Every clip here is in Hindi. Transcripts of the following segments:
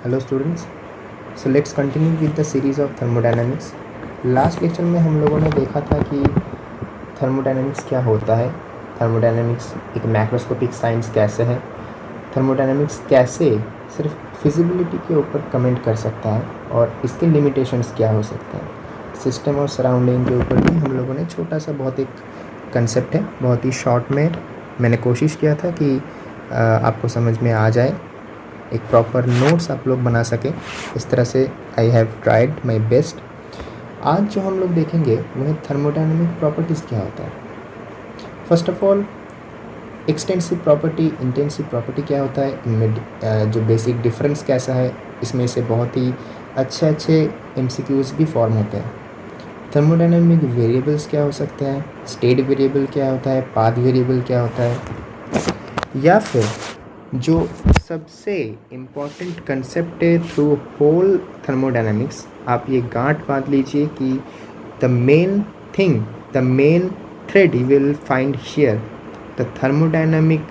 Hello students, so let's continue with the series of thermodynamics. Last lecture में हम लोगों ने देखा था कि थर्मोडायनामिक्स क्या होता है, थर्मोडायनामिक्स एक मैक्रोस्कोपिक साइंस कैसे है, थर्मोडायनामिक्स कैसे सिर्फ फिजिबिलिटी के ऊपर कमेंट कर सकता है और इसके लिमिटेशंस क्या हो सकते हैं। सिस्टम और सराउंडिंग के ऊपर भी हम लोगों ने छोटा सा बहुत एक कंसेप्ट है, बहुत ही शॉर्ट में मैंने कोशिश किया था कि आपको समझ में आ जाए, एक प्रॉपर नोट्स आप लोग बना सकें। इस तरह से I have tried my best. आज जो हम लोग देखेंगे वह थर्मोडायनेमिक प्रॉपर्टीज़ क्या होता है। First of all, extensive property, intensive property क्या होता है, इनमें जो बेसिक डिफरेंस कैसा है, इसमें से बहुत ही अच्छे अच्छे MCQs भी फॉर्म होते हैं। थर्मोडायनेमिक वेरिएबल्स क्या हो सकते हैं, स्टेट वेरिएबल क्या होता है, पाथ वेरिएबल क्या होता है, या फिर जो सबसे इम्पॉर्टेंट कंसेप्ट है थ्रू होल थर्मोडायनामिक्स, आप ये गांठ बांध लीजिए कि the main thing, the main thread you will find here, the thermodynamic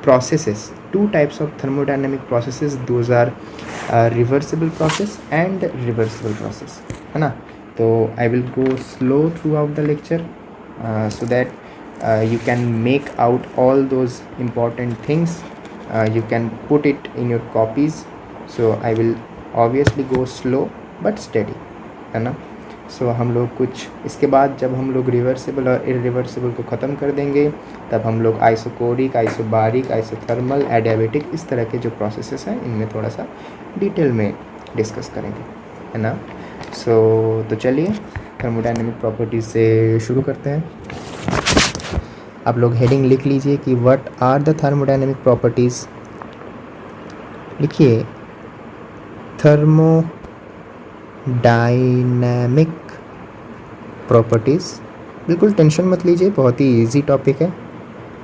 processes, two types of thermodynamic processes, those are reversible process and reversible process, है ना। तो I will go slow throughout the lecture so that you can make out all those important things. You can put it in your copies, so I will obviously go slow but steady, है ना। सो हम लोग कुछ इसके बाद जब हम लोग रिवर्सिबल और इरिवर्सिबल को ख़त्म कर देंगे, तब हम लोग आइसोकोरिक, आइसोबारिक, आइसोथर्मल, एडियाबेटिक, इस तरह के जो प्रोसेसेस हैं इनमें थोड़ा सा डिटेल में डिस्कस करेंगे, है ना। तो चलिए थर्मोडायनेमिक प्रॉपर्टीज़ से शुरू करते हैं। आप लोग हेडिंग लिख लीजिए कि what are the thermodynamic properties. लिखिए थर्मोडायनेमिक प्रॉपर्टीज़। बिल्कुल टेंशन मत लीजिए, बहुत ही इजी टॉपिक है,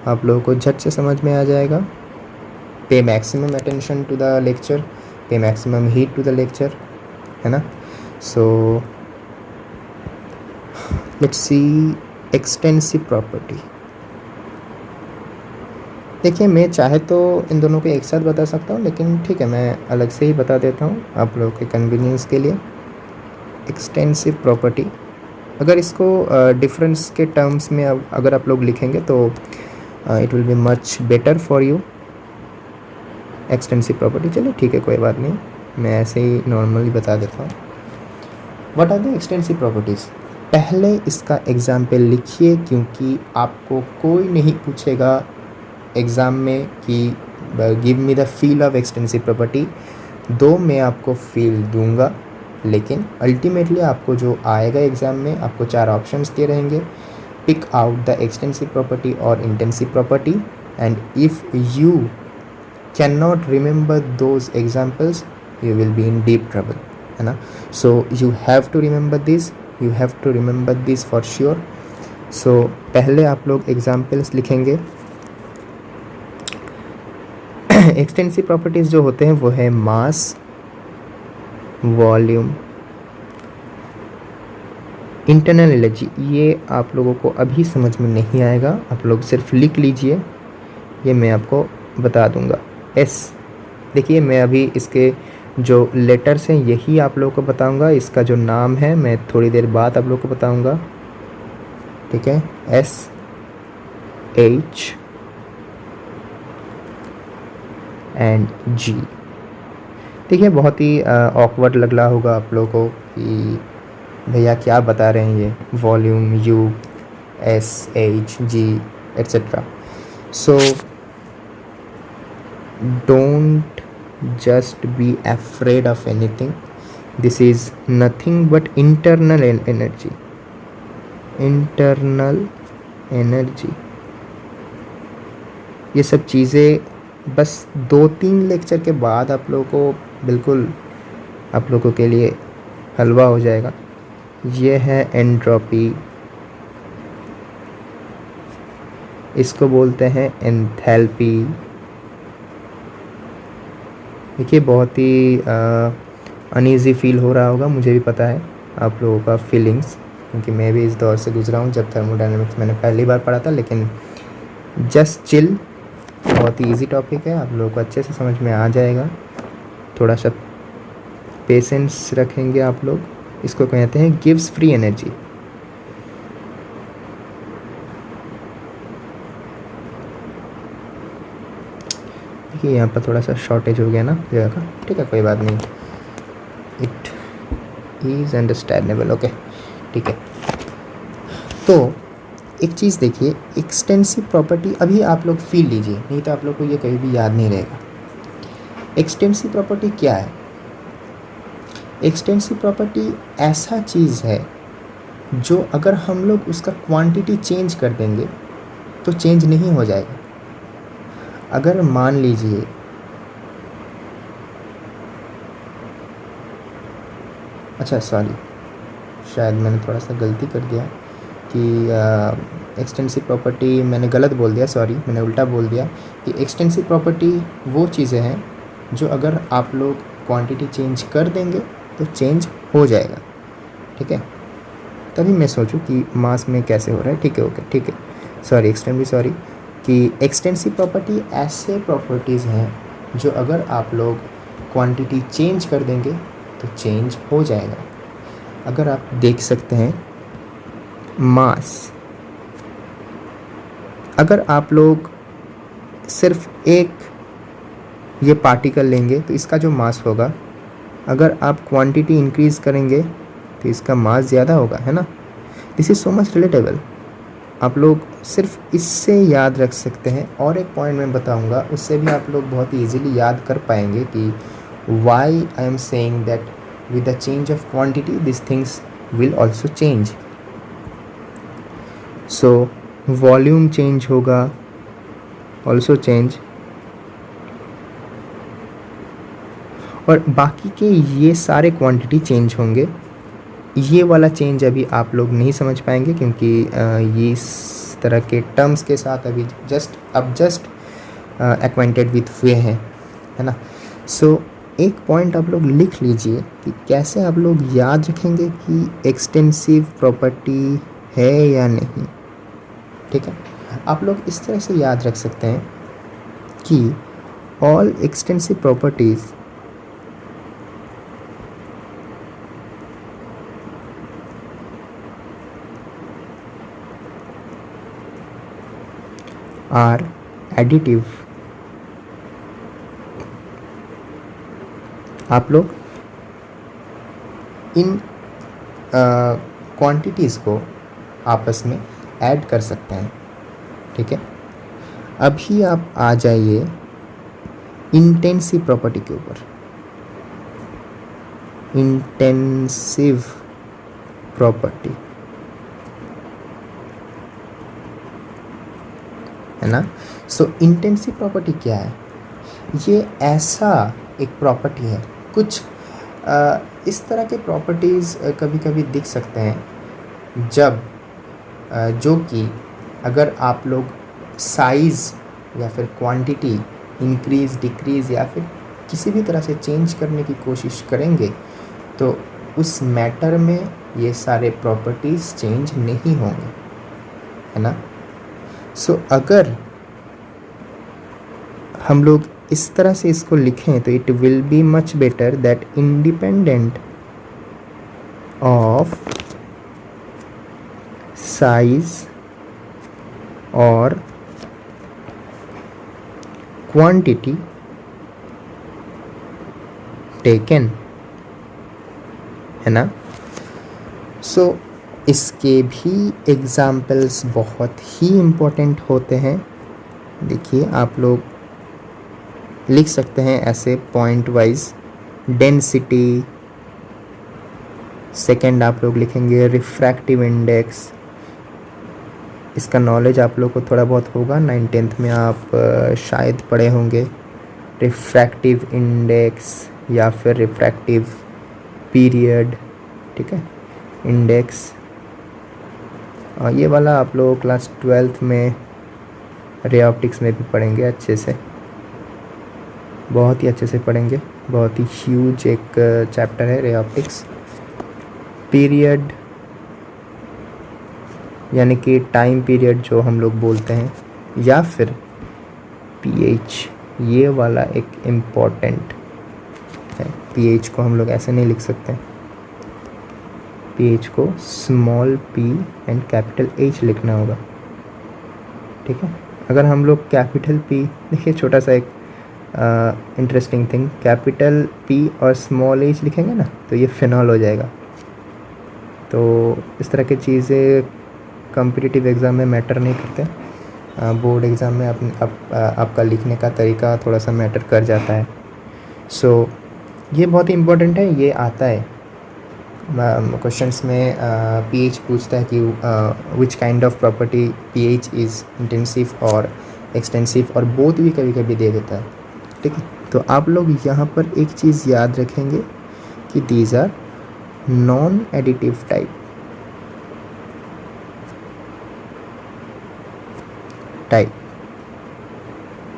आप लोगों को झट से समझ में आ जाएगा। Pay maximum attention to the lecture, pay maximum heed to the lecture, है ना। So let's see extensive property. देखिए, मैं चाहे तो इन दोनों को एक साथ बता सकता हूँ, लेकिन ठीक है, मैं अलग से ही बता देता हूँ आप लोगों के कन्वीनियंस के लिए। एक्सटेंसिव प्रॉपर्टी, अगर इसको डिफरेंस के टर्म्स में अगर आप लोग लिखेंगे तो it will be much better for you. Extensive property, चलिए ठीक है, कोई बात नहीं, मैं ऐसे ही नॉर्मली बता देता हूँ। What are the extensive properties. पहले इसका एग्जाम्पल लिखिए, क्योंकि आपको कोई नहीं पूछेगा एग्ज़ाम में कि give me the feel of extensive property, दो मैं आपको फील दूंगा, लेकिन अल्टीमेटली आपको जो आएगा एग्ज़ाम में, आपको 4 ऑप्शंस दिए रहेंगे। Pick out the extensive property और intensive property, and if you can not remember those examples you will be in deep trouble, है ना। So you have to remember this, you have to remember this for sure. So पहले आप लोग एग्जाम्पल्स लिखेंगे। एक्सटेंसिव प्रॉपर्टीज़ जो होते हैं वो है मास, वॉल्यूम, इंटरनल एनर्जी। ये आप लोगों को अभी समझ में नहीं आएगा, आप लोग सिर्फ लिख लीजिए, ये मैं आपको बता दूंगा। एस, देखिए मैं अभी इसके जो लेटर्स हैं यही आप लोगों को बताऊंगा, इसका जो नाम है मैं थोड़ी देर बाद आप लोगों को बताऊंगा, ठीक है। एस, एच एंड जी। देखिए बहुत ही ऑकवर्ड लग रहा होगा आप लोगों को कि भैया क्या बता रहे हैं ये, volume, U, S, H, G etcetera. So don't just be afraid of anything, this is nothing but internal energy, internal energy. ये सब चीज़ें बस 2-3 लेक्चर के बाद आप लोगों को बिल्कुल आप लोगों के लिए हलवा हो जाएगा। ये है एंट्रोपी, इसको बोलते हैं एंथैल्पी। देखिए बहुत ही अनईज़ी फील हो रहा होगा, मुझे भी पता है आप लोगों का फीलिंग्स, क्योंकि मैं भी इस दौर से गुजरा हूँ जब थर्मोडायनेमिक्स मैंने पहली बार पढ़ा था। लेकिन जस्ट चिल, बहुत ही इजी टॉपिक है, आप लोगों को अच्छे से समझ में आ जाएगा। थोड़ा सा पेशेंस रखेंगे आप लोग, इसको कहते हैं गिव्स फ्री एनर्जी। देखिए यहाँ पर थोड़ा सा शॉर्टेज हो गया ना जगह का, ठीक है कोई बात नहीं, इट इज़ अंडरस्टैंडेबल, ओके ठीक है। तो एक चीज़ देखिए, एक्सटेंसिव प्रॉपर्टी अभी आप लोग फील लीजिए, नहीं तो आप लोग को ये कहीं भी याद नहीं रहेगा। एक्सटेंसिव प्रॉपर्टी क्या है? एक्सटेंसिव प्रॉपर्टी ऐसा चीज़ है जो अगर हम लोग उसका क्वांटिटी चेंज कर देंगे तो चेंज नहीं हो जाएगा। अगर मान लीजिए अच्छा सॉरी, शायद मैंने थोड़ा सा गलती कर दिया कि एक्सटेंसिव प्रॉपर्टी मैंने गलत बोल दिया, सॉरी मैंने उल्टा बोल दिया कि एक्सटेंसिव प्रॉपर्टी वो चीज़ें हैं जो अगर आप लोग क्वांटिटी चेंज कर देंगे तो चेंज हो जाएगा, ठीक है। तभी मैं सोचूं कि मास में कैसे हो रहा है, ठीक है ओके ठीक है, सॉरी एक्सट्रीमली सॉरी, कि एक्सटेंसिव प्रॉपर्टी ऐसे प्रॉपर्टीज़ हैं जो अगर आप लोग क्वांटिटी चेंज कर देंगे तो चेंज हो जाएगा। अगर आप देख सकते हैं मास, अगर आप लोग सिर्फ एक ये पार्टिकल लेंगे तो इसका जो मास होगा, अगर आप क्वांटिटी इंक्रीज़ करेंगे तो इसका मास ज़्यादा होगा, है ना। This is so much relatable, आप लोग सिर्फ इससे याद रख सकते हैं। और एक पॉइंट मैं बताऊंगा, उससे भी आप लोग बहुत ईजीली याद कर पाएंगे कि why I am saying that with the change of quantity this things will also change. So volume change होगा, ऑल्सो चेंज, और बाकी के ये सारे क्वांटिटी चेंज होंगे। ये वाला चेंज अभी आप लोग नहीं समझ पाएंगे क्योंकि ये इस तरह के टर्म्स के साथ अभी जस्ट एक्वेंटेड विथ हुए हैं, है ना। सो एक पॉइंट आप लोग लिख लीजिए कि कैसे आप लोग याद रखेंगे कि एक्सटेंसिव प्रॉपर्टी है या नहीं, ठीक है। आप लोग इस तरह से याद रख सकते हैं कि all extensive properties are additive. आप लोग इन क्वांटिटीज़ को आपस में ऐड कर सकते हैं, ठीक है। अभी आप आ जाइए इंटेंसिव प्रॉपर्टी के ऊपर। इंटेंसिव प्रॉपर्टी, है ना। सो इंटेंसिव प्रॉपर्टी क्या है? ये ऐसा एक प्रॉपर्टी है, कुछ इस तरह के प्रॉपर्टीज़ कभी कभी दिख सकते हैं जब जो कि अगर आप लोग साइज़ या फिर क्वांटिटी इंक्रीज़ डिक्रीज़ या फिर किसी भी तरह से चेंज करने की कोशिश करेंगे तो उस मैटर में ये सारे प्रॉपर्टीज़ चेंज नहीं होंगे, है ना। सो अगर हम लोग इस तरह से इसको लिखें तो it will be much better that independent of size और क्वांटिटी टेकन, है ना। सो इसके भी एग्जाम्पल्स बहुत ही इम्पोर्टेंट होते हैं। देखिए आप लोग लिख सकते हैं ऐसे पॉइंट वाइज, डेंसिटी, सेकंड आप लोग लिखेंगे रिफ्रैक्टिव इंडेक्स। इसका नॉलेज आप लोग को थोड़ा बहुत होगा, 9th में आप शायद पढ़े होंगे रिफ्रैक्टिव इंडेक्स या फिर रिफ्रैक्टिव पीरियड, ठीक है, इंडेक्स। और ये वाला आप लोग क्लास 12th में रे ऑप्टिक्स में भी पढ़ेंगे अच्छे से, बहुत ही अच्छे से पढ़ेंगे, बहुत ही ह्यूज एक चैप्टर है रे ऑप्टिक्स। पीरियड यानी कि टाइम पीरियड जो हम लोग बोलते हैं, या फिर पीएच, ये वाला एक इम्पॉर्टेंट है। पीएच को हम लोग ऐसे नहीं लिख सकते, पीएच को small P and capital H लिखना होगा, ठीक है। अगर हम लोग कैपिटल पी, देखिए छोटा सा एक इंटरेस्टिंग थिंग, कैपिटल पी और स्मॉल एच लिखेंगे ना तो ये फिनॉल हो जाएगा। तो इस तरह की चीज़ें कॉम्पिटिटिव एग्ज़ाम में मैटर नहीं करते, बोर्ड एग्ज़ाम में आपका लिखने का तरीका थोड़ा सा मैटर कर जाता है। सो ये बहुत ही इम्पोर्टेंट है, ये आता है क्वेश्चंस में। पीएच पूछता है कि which kind of property pH is intensive और एक्सटेंसिव, और बोथ भी कभी कभी दे देता है, ठीक है। तो आप लोग यहाँ पर एक चीज़ याद रखेंगे कि these are non additive type,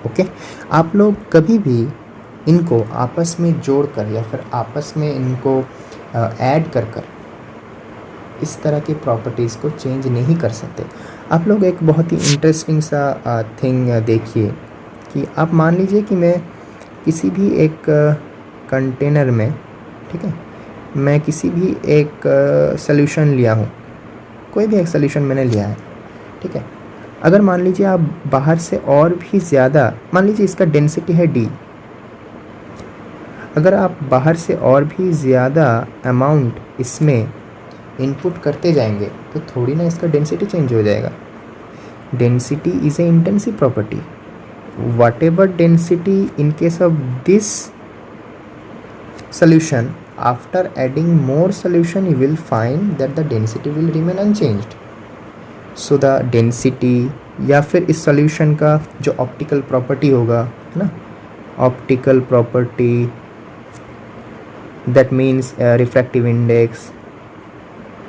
okay. आप लोग कभी भी इनको आपस में जोड़कर या फिर आपस में इनको ऐड कर इस तरह की प्रॉपर्टीज़ को चेंज नहीं कर सकते। आप लोग एक बहुत ही इंटरेस्टिंग सा थिंग देखिए कि आप मान लीजिए कि मैं किसी भी एक कंटेनर में, ठीक है, मैं किसी भी एक सॉल्यूशन लिया हूँ, कोई भी एक सॉल्यूशन मैंने लिया है, ठीक है। अगर मान लीजिए आप बाहर से और भी ज़्यादा, मान लीजिए इसका डेंसिटी है D, अगर आप बाहर से और भी ज़्यादा अमाउंट इसमें इनपुट करते जाएंगे तो थोड़ी ना इसका डेंसिटी चेंज हो जाएगा। Density is a intensive property, what ever density in case of this solution, after adding more solution you will find that the density will remain unchanged. So the density या फिर इस solution का जो ऑप्टिकल प्रॉपर्टी होगा, है ना, optical property that means refractive index,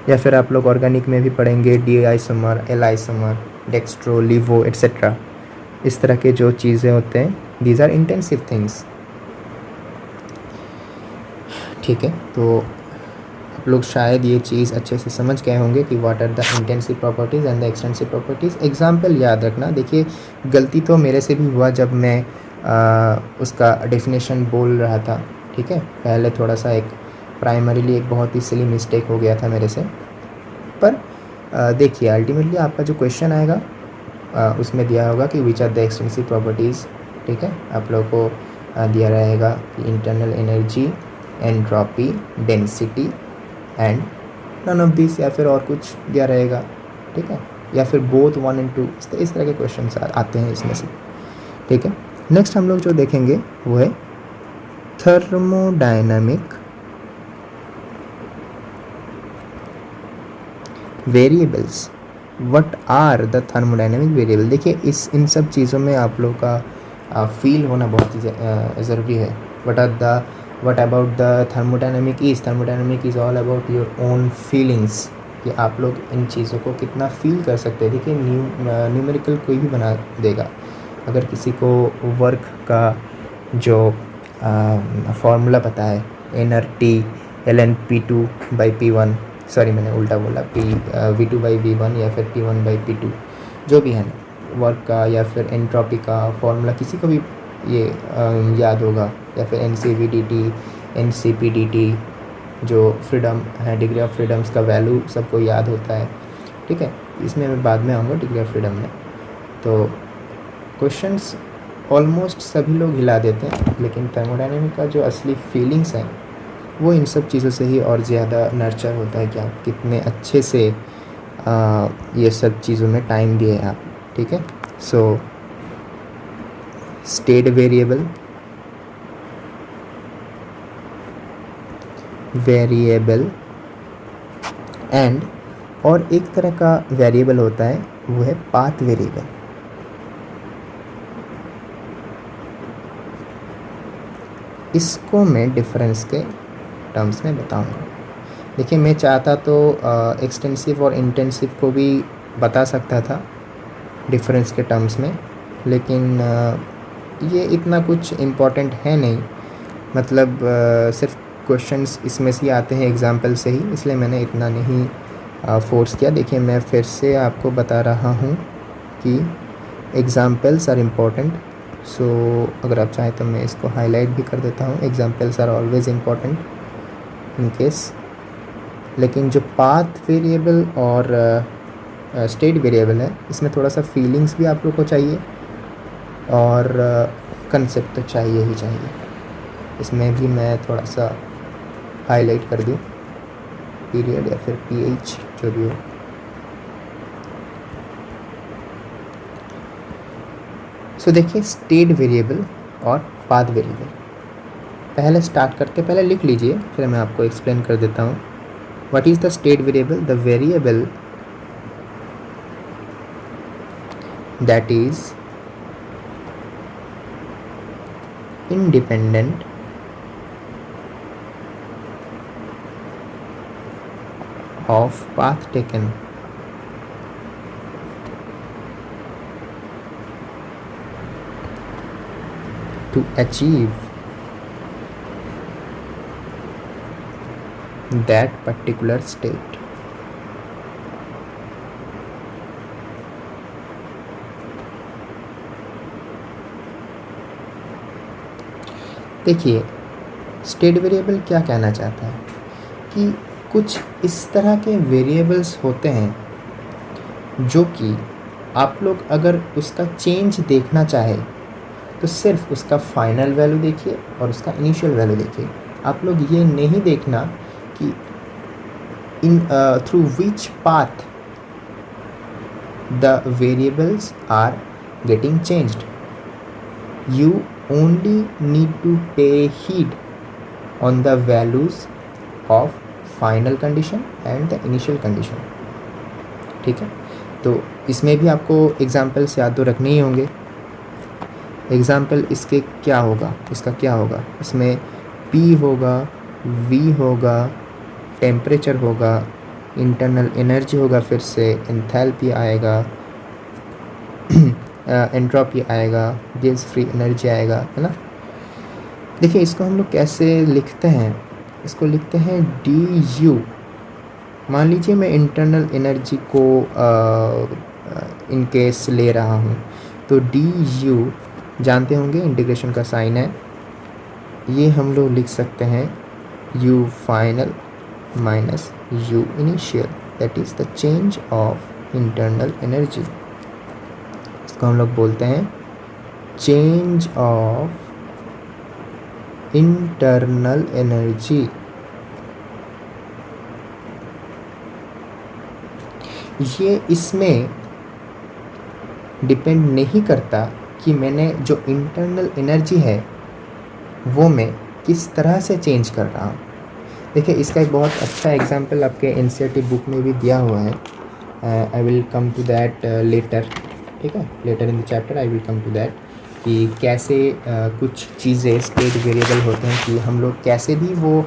या फिर आप लोग ऑर्गेनिक में भी पढ़ेंगे D isomer, L isomer, dextro, laevo etcetera, इस तरह के जो चीज़ें होते हैं, दीज आर इंटेंसिव थिंग्स, ठीक है। तो आप लोग शायद ये चीज़ अच्छे से समझ गए होंगे कि what are the intensive properties and the extensive properties. Example याद रखना, देखिए गलती तो मेरे से भी हुआ जब मैं उसका डेफिनेशन बोल रहा था, ठीक है। पहले थोड़ा सा एक प्राइमरीली एक बहुत ही सिली मिस्टेक हो गया था मेरे से, पर देखिए अल्टीमेटली आपका जो क्वेश्चन आएगा उसमें दिया होगा कि which are the extensive properties, ठीक है। आप लोगों को दिया रहेगा कि internal energy, entropy, density and none of this, या फिर और कुछ दिया रहेगा, ठीक है, या फिर बोथ 1 and 2, इस तरह के क्वेश्चन आते हैं इसमें से, ठीक है। नेक्स्ट हम लोग जो देखेंगे वो है thermodynamic variables. What are the thermodynamic variable. देखिए इन सब चीज़ों में आप लोग का फील होना बहुत ही ज़रूरी है। what about the thermodynamic is, thermodynamic is all about your own feelings, कि आप लोग इन चीज़ों को कितना फील कर सकते हैं। देखिए न्यूमेरिकल कोई भी बना देगा, अगर किसी को वर्क का जो फॉर्मूला पता है, nRT ln P2/P1, सॉरी मैंने उल्टा बोला, V2/V1 या फिर P1/P2, जो भी है वर्क का या फिर एंट्रोपी का फॉर्मूला किसी को भी ये याद होगा, या फिर NCVDT, NCPDT, जो फ्रीडम है, डिग्री ऑफ फ्रीडम्स का वैल्यू सबको याद होता है, ठीक है। इसमें मैं बाद में आऊँगा डिग्री ऑफ फ्रीडम में। तो क्वेश्चंस ऑलमोस्ट सभी लोग हिला देते हैं, लेकिन थर्मोडायनामिक का जो असली फीलिंग्स हैं वो इन सब चीज़ों से ही और ज़्यादा नर्चर होता है कि आप कितने अच्छे से ये सब चीज़ों में टाइम दिए आप, ठीक है। सो स्टेट वेरिएबल एंड और एक तरह का वेरिएबल होता है वो है पाथ वेरिएबल। इसको मैं डिफरेंस के टर्म्स में बताऊंगा। देखिए मैं चाहता तो एक्सटेंसिव और इंटेंसिव को भी बता सकता था डिफरेंस के टर्म्स में, लेकिन ये इतना कुछ इम्पोर्टेंट है नहीं, मतलब सिर्फ क्वेश्चंस इसमें से आते हैं एग्जाम्पल से ही, इसलिए मैंने इतना नहीं फोर्स किया। देखिए मैं फिर से आपको बता रहा हूँ कि एग्जाम्पल्स आर इम्पोर्टेंट, सो अगर आप चाहें तो मैं इसको हाईलाइट भी कर देता हूँ। Examples are always important in case. लेकिन जो पाथ वेरिएबल और स्टेट वेरिएबल है, इसमें थोड़ा सा फीलिंग्स भी आप लोग को चाहिए और कंसेप्ट तो चाहिए ही चाहिए। इसमें भी मैं थोड़ा सा हाईलाइट कर दूँ, पीरियड या फिर पीएच जो भी हो। सो देखिए, स्टेट वेरिएबल और पाथ वेरिएबल पहले स्टार्ट करते, पहले लिख लीजिए, फिर मैं आपको एक्सप्लेन कर देता हूँ। What is the state variable? The variable that is independent of path taken to achieve that particular state. देखिए, स्टेट वेरिएबल क्या कहना चाहता है कि कुछ इस तरह के वेरिएबल्स होते हैं जो कि आप लोग अगर उसका चेंज देखना चाहे तो सिर्फ उसका फाइनल वैल्यू देखिए और उसका इनिशियल वैल्यू देखिए। आप लोग ये नहीं देखना कि in through which path the variables are getting changed. You only need to pay heed on the values of final condition and the initial condition। ठीक है, तो इसमें भी आपको एग्जाम्पल्स याद तो रखने ही होंगे। एग्जाम्पल इसके क्या होगा, इसका क्या होगा, इसमें P होगा, V होगा, टेम्परेचर होगा, इंटरनल एनर्जी होगा, फिर से एंथैल्पी आएगा, एंट्रोपी आएगा, गिव्स फ्री एनर्जी आएगा, है ना। देखिए, इसको हम लोग कैसे लिखते हैं, इसको लिखते हैं du। मान लीजिए मैं इंटरनल एनर्जी को इन केस ले रहा हूँ, तो du जानते होंगे इंटीग्रेशन का साइन है, ये हम लोग लिख सकते हैं u final minus u initial, that is the change of internal energy. इसको हम लोग बोलते हैं चेंज ऑफ इंटरनल एनर्जी। ये इसमें डिपेंड नहीं करता कि मैंने जो इंटरनल एनर्जी है वो मैं किस तरह से चेंज कर रहा हूँ। देखिए, इसका एक बहुत अच्छा एग्जांपल आपके एनसीईआरटी बुक में भी दिया हुआ है। I will come to that later, ठीक है, later in the chapter I will come to that, कि कैसे कुछ चीज़ें स्टेट वेरिएबल होते हैं कि हम लोग कैसे भी वो